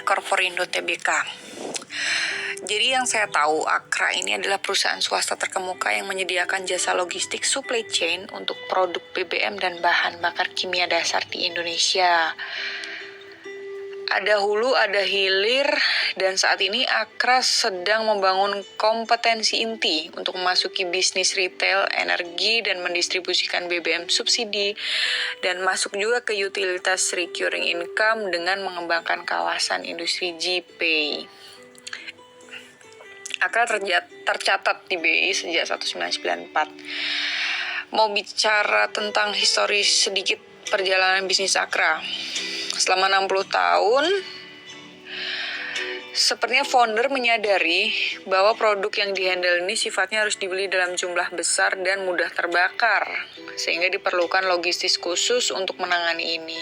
AKR Corporindo Tbk. Jadi yang saya tahu, Akra ini adalah perusahaan swasta terkemuka yang menyediakan jasa logistik supply chain untuk produk BBM dan bahan bakar kimia dasar di Indonesia. Ada hulu, ada hilir, dan saat ini Akra sedang membangun kompetensi inti untuk memasuki bisnis retail, energi, dan mendistribusikan BBM subsidi, dan masuk juga ke utilitas recurring income dengan mengembangkan kawasan industri GPay. Akra tercatat di BI sejak 1994. Mau bicara tentang historis sedikit perjalanan bisnis Akra. Selama 60 tahun, sepertinya founder menyadari bahwa produk yang dihandle ini sifatnya harus dibeli dalam jumlah besar dan mudah terbakar, sehingga diperlukan logistis khusus untuk menangani ini.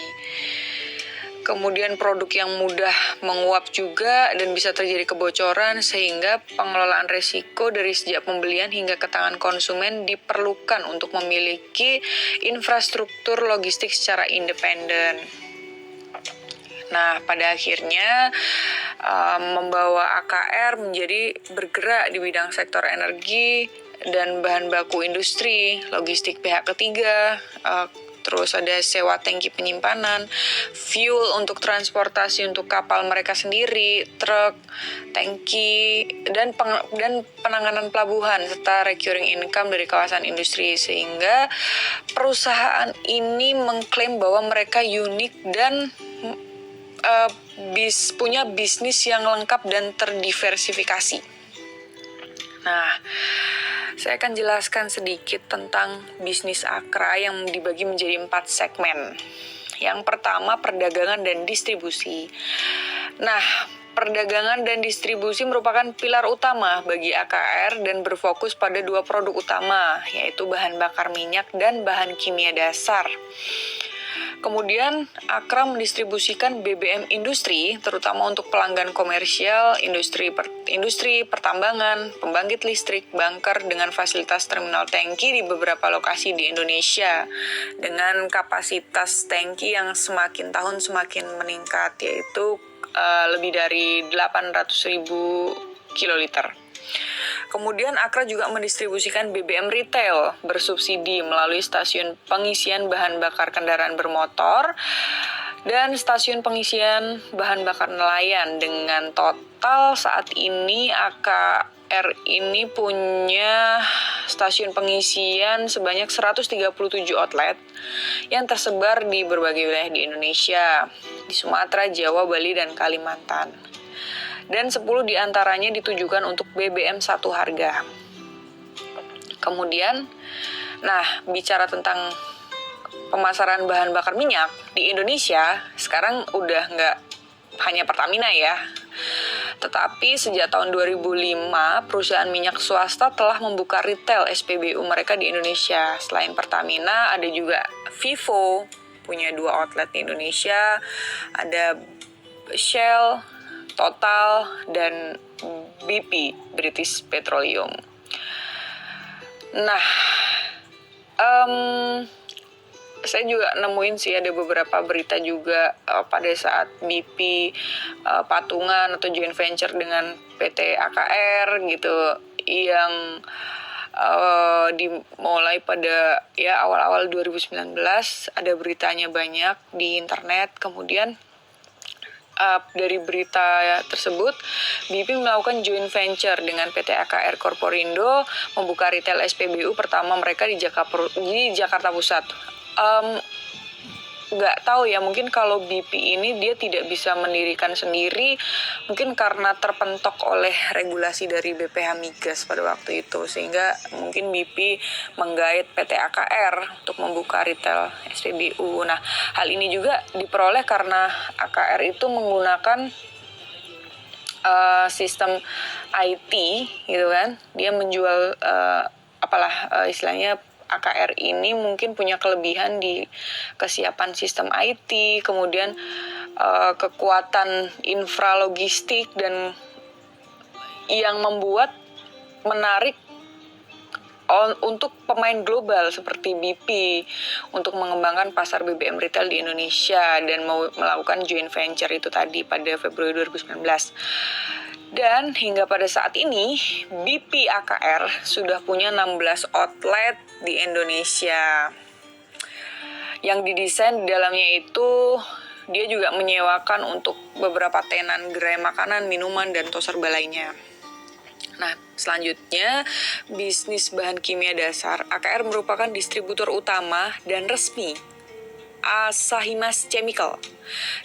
Kemudian produk yang mudah menguap juga dan bisa terjadi kebocoran, sehingga pengelolaan risiko dari sejak pembelian hingga ke tangan konsumen diperlukan untuk memiliki infrastruktur logistik secara independen. Nah, pada akhirnya membawa AKR menjadi bergerak di bidang sektor energi dan bahan baku industri, logistik pihak ketiga, terus ada sewa tangki penyimpanan, fuel untuk transportasi untuk kapal mereka sendiri, truk, tangki, dan penanganan pelabuhan, serta recurring income dari kawasan industri. Sehingga perusahaan ini mengklaim bahwa mereka unik dan punya bisnis yang lengkap dan terdiversifikasi. Nah, saya akan jelaskan sedikit tentang bisnis Akra yang dibagi menjadi 4 segmen. Yang pertama, perdagangan dan distribusi. Nah, perdagangan dan distribusi merupakan pilar utama bagi AKR dan berfokus pada 2 produk utama, yaitu bahan bakar minyak dan bahan kimia dasar. Kemudian, Akra mendistribusikan BBM industri, terutama untuk pelanggan komersial, industri pertambangan, pembangkit listrik, bunker dengan fasilitas terminal tangki di beberapa lokasi di Indonesia, dengan kapasitas tangki yang semakin tahun semakin meningkat, yaitu lebih dari 800.000 kiloliter. Kemudian Akra juga mendistribusikan BBM retail bersubsidi melalui stasiun pengisian bahan bakar kendaraan bermotor dan stasiun pengisian bahan bakar nelayan. Dengan total saat ini AKR ini punya stasiun pengisian sebanyak 137 outlet yang tersebar di berbagai wilayah di Indonesia, di Sumatera, Jawa, Bali, dan Kalimantan. Dan 10 diantaranya ditujukan untuk BBM satu harga. Kemudian, bicara tentang pemasaran bahan bakar minyak di Indonesia, sekarang udah nggak hanya Pertamina ya. Tetapi sejak tahun 2005, perusahaan minyak swasta telah membuka retail SPBU mereka di Indonesia. Selain Pertamina, ada juga Vivo, punya 2 outlet di Indonesia, ada Shell, Total, dan BP, British Petroleum. Nah, saya juga nemuin sih ada beberapa berita juga pada saat BP patungan atau joint venture dengan PT AKR gitu, yang dimulai pada awal-awal 2019, ada beritanya banyak di internet. Kemudian dari berita tersebut, BP melakukan joint venture dengan PT AKR Corporindo, membuka retail SPBU pertama mereka di Jakarta Pusat. Nggak tahu ya, mungkin kalau BP ini dia tidak bisa mendirikan sendiri, mungkin karena terpentok oleh regulasi dari BPH Migas pada waktu itu, sehingga mungkin BP menggait PT AKR untuk membuka retail SPBU. Nah, hal ini juga diperoleh karena AKR itu menggunakan sistem IT gitu kan. Dia menjual istilahnya AKR ini mungkin punya kelebihan di kesiapan sistem IT, kemudian kekuatan infralogistik, dan yang membuat menarik untuk pemain global seperti BP untuk mengembangkan pasar BBM retail di Indonesia dan mau melakukan joint venture itu tadi pada Februari 2019. Dan hingga pada saat ini BP AKR sudah punya 16 outlet di Indonesia. Yang didesain di dalamnya itu dia juga menyewakan untuk beberapa tenan gerai makanan, minuman, dan tos serba lainnya. Nah, selanjutnya, bisnis bahan kimia dasar. AKR merupakan distributor utama dan resmi Asahimas Chemical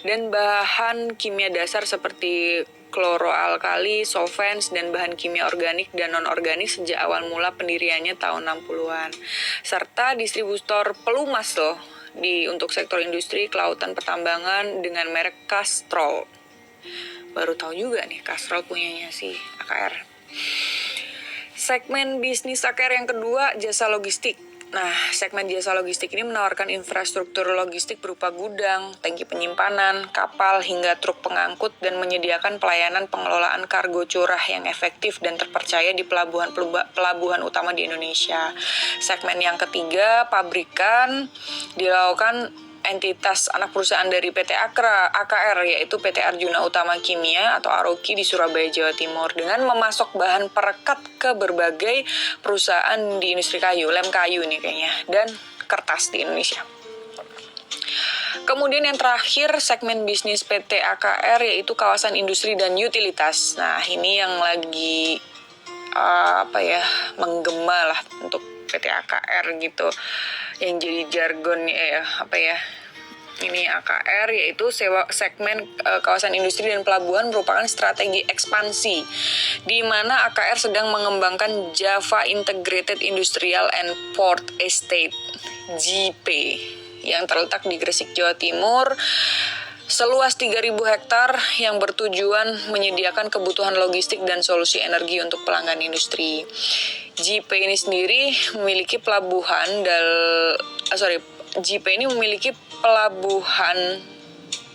dan bahan kimia dasar seperti kloroalkali, solvents, dan bahan kimia organik dan non-organik sejak awal mula pendiriannya tahun 60-an. Serta distributor pelumas untuk sektor industri, kelautan, pertambangan dengan merek Castrol. Baru tahu juga nih Castrol punyanya si AKR. Segmen bisnis AKR yang kedua, jasa logistik. Nah, segmen jasa logistik ini menawarkan infrastruktur logistik berupa gudang, tangki penyimpanan, kapal, hingga truk pengangkut dan menyediakan pelayanan pengelolaan kargo curah yang efektif dan terpercaya di pelabuhan utama di Indonesia. Segmen yang ketiga, pabrikan, dilakukan entitas anak perusahaan dari PT AKR yaitu PT Arjuna Utama Kimia atau Aroki di Surabaya, Jawa Timur dengan memasok bahan perekat ke berbagai perusahaan di industri kayu, lem kayu nih kayaknya, dan kertas di Indonesia. Kemudian yang terakhir segmen bisnis PT AKR yaitu kawasan industri dan utilitas. Nah, ini yang lagi menggema lah untuk PT AKR gitu, yang jadi jargon ini AKR yaitu segmen kawasan industri dan pelabuhan merupakan strategi ekspansi di mana AKR sedang mengembangkan Java Integrated Industrial and Port Estate JIP yang terletak di Gresik, Jawa Timur, seluas 3.000 hektar yang bertujuan menyediakan kebutuhan logistik dan solusi energi untuk pelanggan industri. JIP ini sendiri memiliki pelabuhan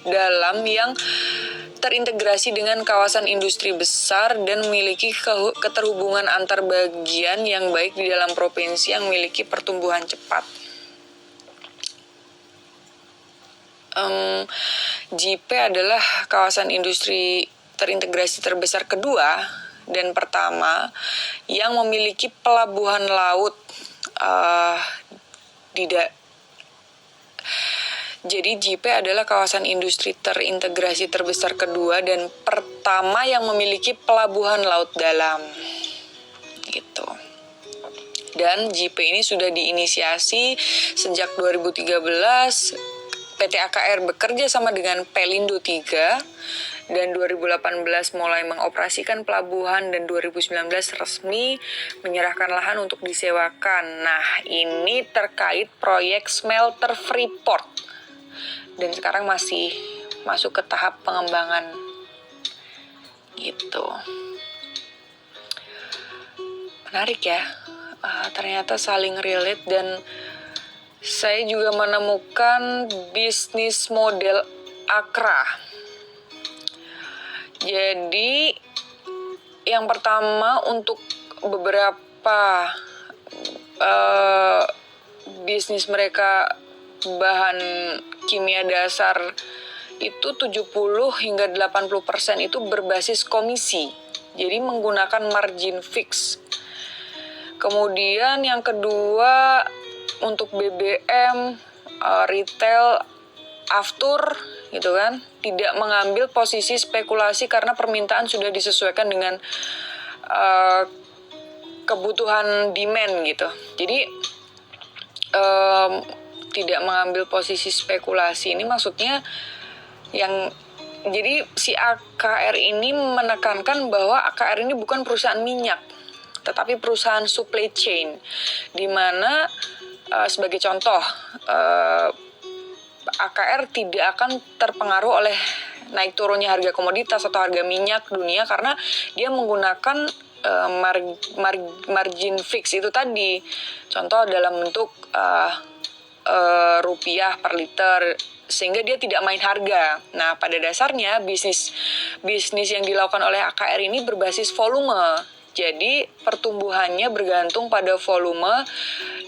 dalam yang terintegrasi dengan kawasan industri besar dan memiliki keterhubungan antar bagian yang baik di dalam provinsi yang memiliki pertumbuhan cepat. JIP adalah kawasan industri terintegrasi terbesar kedua dan pertama yang memiliki pelabuhan laut Jadi JIP adalah kawasan industri terintegrasi terbesar kedua dan pertama yang memiliki pelabuhan laut dalam. Gitu. Dan JIP ini sudah diinisiasi sejak 2013. PT AKR bekerja sama dengan Pelindo 3 dan 2018 mulai mengoperasikan pelabuhan dan 2019 resmi menyerahkan lahan untuk disewakan. Nah, ini terkait proyek smelter Freeport dan sekarang masih masuk ke tahap pengembangan gitu. Menarik ya, ternyata saling relate dan saya juga menemukan bisnis model AKRA. Jadi yang pertama untuk beberapa bisnis mereka bahan kimia dasar itu 70 hingga 80% itu berbasis komisi. Jadi menggunakan margin fix. Kemudian yang kedua untuk BBM, retail, aftur gitu kan, tidak mengambil posisi spekulasi karena permintaan sudah disesuaikan dengan kebutuhan demand gitu. Jadi tidak mengambil posisi spekulasi ini maksudnya jadi si AKR ini menekankan bahwa AKR ini bukan perusahaan minyak tetapi perusahaan supply chain di mana sebagai contoh AKR tidak akan terpengaruh oleh naik turunnya harga komoditas atau harga minyak dunia karena dia menggunakan margin fix itu tadi, contoh dalam bentuk rupiah per liter, sehingga dia tidak main harga. Nah, pada dasarnya bisnis yang dilakukan oleh AKR ini berbasis volume. Jadi pertumbuhannya bergantung pada volume,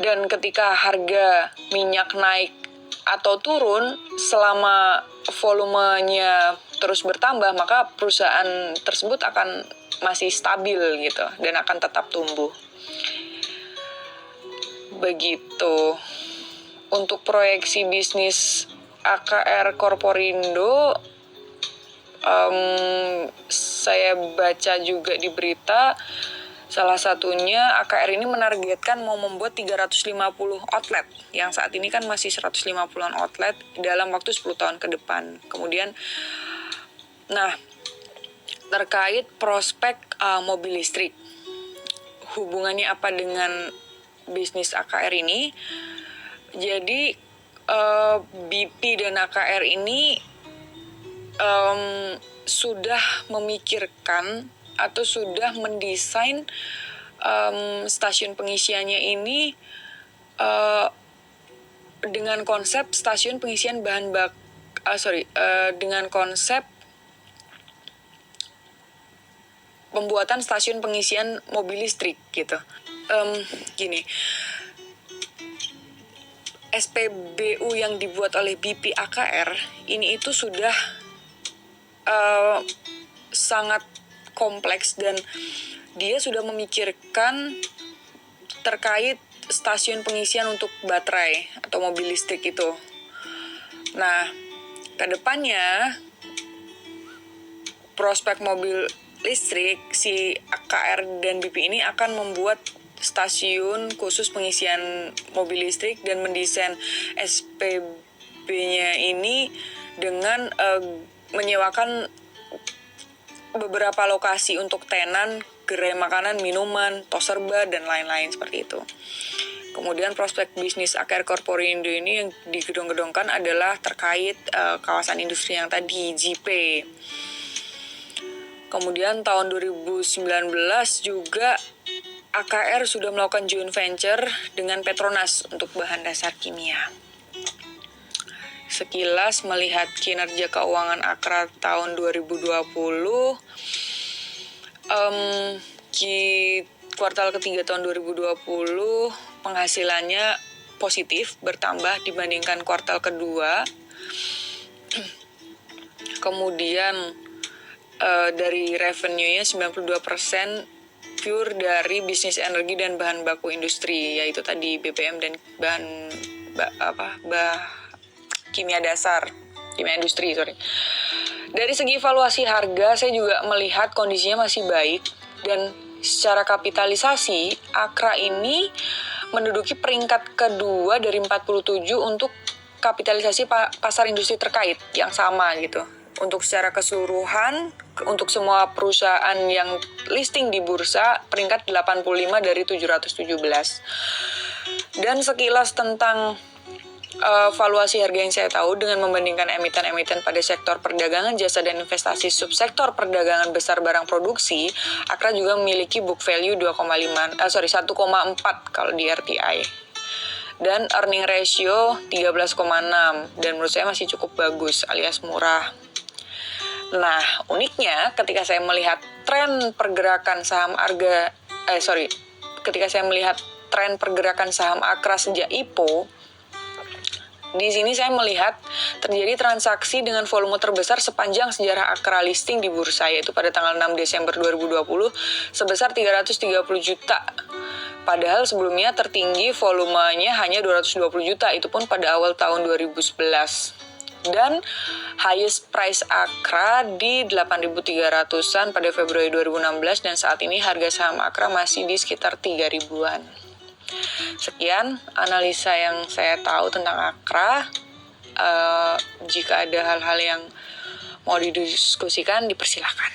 dan ketika harga minyak naik atau turun, selama volumenya terus bertambah, maka perusahaan tersebut akan masih stabil gitu dan akan tetap tumbuh. Begitu. Untuk proyeksi bisnis AKR Korporindo, saya baca juga di berita, salah satunya AKR ini menargetkan mau membuat 350 outlet, yang saat ini kan masih 150-an outlet dalam waktu 10 tahun ke depan. Kemudian, terkait prospek mobil listrik, hubungannya apa dengan bisnis AKR ini? Jadi, BP dan AKR ini sudah memikirkan atau sudah mendesain stasiun pengisiannya ini dengan konsep stasiun pengisian dengan konsep pembuatan stasiun pengisian mobil listrik gitu. Gini, SPBU yang dibuat oleh BP AKR ini itu sudah sangat kompleks, dan dia sudah memikirkan terkait stasiun pengisian untuk baterai atau mobil listrik itu. Nah, kedepannya prospek mobil listrik, si AKR dan BP ini akan membuat stasiun khusus pengisian mobil listrik dan mendesain SPB-nya ini dengan menyewakan beberapa lokasi untuk tenan, gerai makanan, minuman, tos serba, dan lain-lain seperti itu. Kemudian prospek bisnis AKR Korporindo ini yang digedong-gedongkan adalah terkait kawasan industri yang tadi, JP. Kemudian tahun 2019 juga AKR sudah melakukan joint venture dengan Petronas untuk bahan dasar kimia. Sekilas melihat kinerja keuangan AKRA tahun 2020, di kuartal ketiga tahun 2020 penghasilannya positif, bertambah dibandingkan kuartal kedua. Kemudian dari revenue-nya 92% pure dari bisnis energi dan bahan baku industri, yaitu tadi BBM dan kimia industri. Dari segi valuasi harga, saya juga melihat kondisinya masih baik, dan secara kapitalisasi AKRA ini menduduki peringkat kedua dari 47 untuk kapitalisasi pasar industri terkait yang sama gitu. Untuk secara keseluruhan, untuk semua perusahaan yang listing di bursa, peringkat 85 dari 717. Dan sekilas tentang valuasi harga yang saya tahu, dengan membandingkan emiten-emiten pada sektor perdagangan, jasa, dan investasi subsektor perdagangan besar barang produksi, AKRA juga memiliki book value 1,4 kalau di RTI. Dan earning ratio 13,6, dan menurut saya masih cukup bagus alias murah. Nah, uniknya ketika saya melihat tren pergerakan saham AKRA sejak IPO, di sini saya melihat terjadi transaksi dengan volume terbesar sepanjang sejarah AKRA listing di bursa, yaitu pada tanggal 6 Desember 2020 sebesar 330 juta. Padahal sebelumnya tertinggi volumenya hanya 220 juta, itu pun pada awal tahun 2011. Dan highest price AKRA di 8.300-an pada Februari 2016, dan saat ini harga saham AKRA masih di sekitar 3.000-an. Sekian analisa yang saya tahu tentang AKRA. Jika ada hal-hal yang mau didiskusikan, dipersilakan.